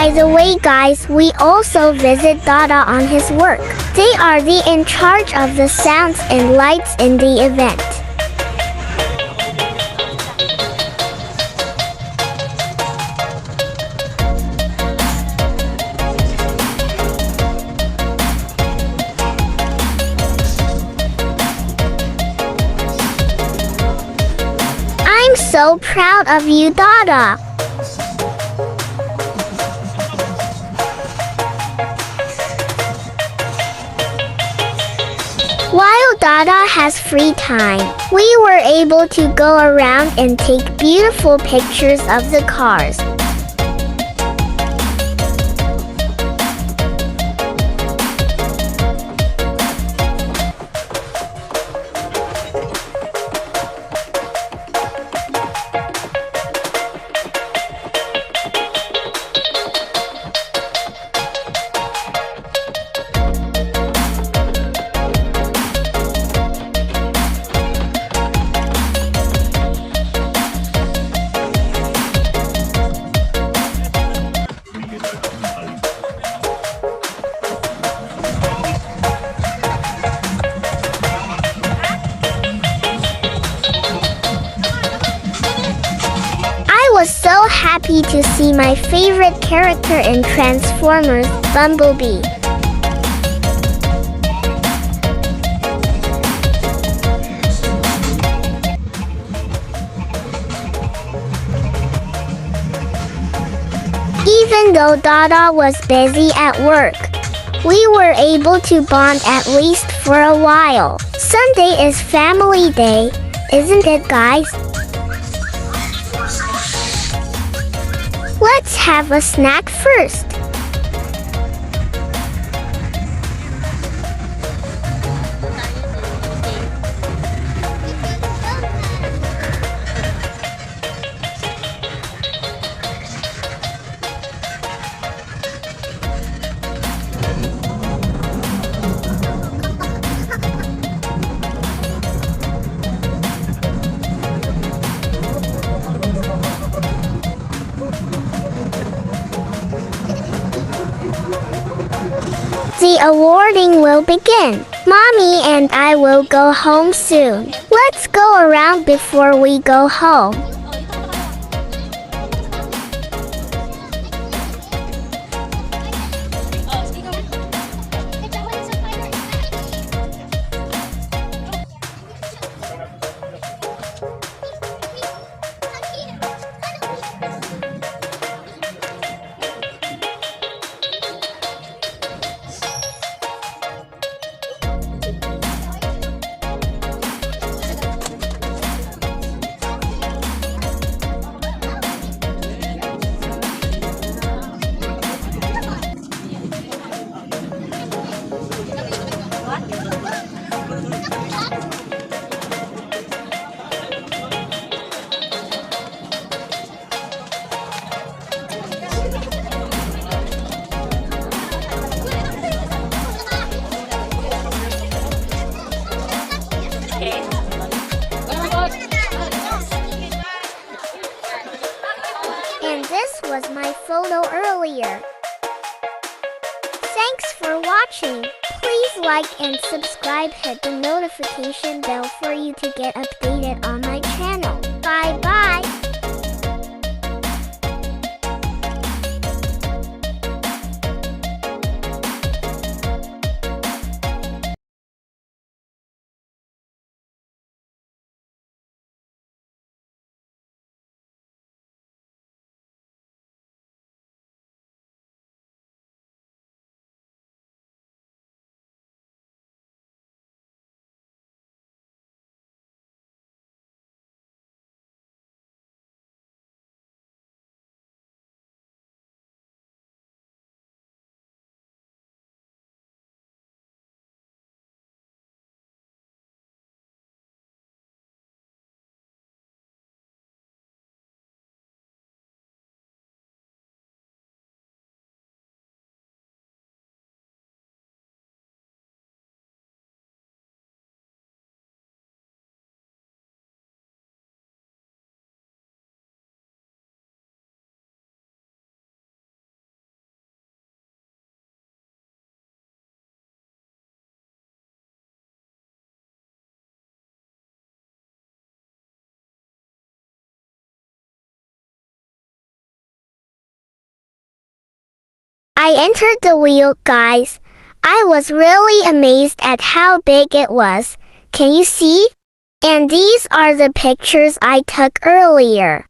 By the way guys, we also visit Dada on his work. They are in charge of the sounds and lights in the event. I'm so proud of you, Dada. While Dada has free time, we were able to go around and take beautiful pictures of the cars. I was so happy to see my favorite character in Transformers, Bumblebee. Even though Dada was busy at work, we were able to bond at least for a while. Sunday is family day, isn't it guys? Let's have a snack first. The awarding will begin. Mommy and I will go home soon. Let's go around before we go home. And this was my photo earlier. Thanks for watching. Please like and subscribe, hit the notification bell for you to get updated on my channel. Bye bye. I entered the wheel, guys. I was really amazed at how big it was. Can you see? And these are the pictures I took earlier.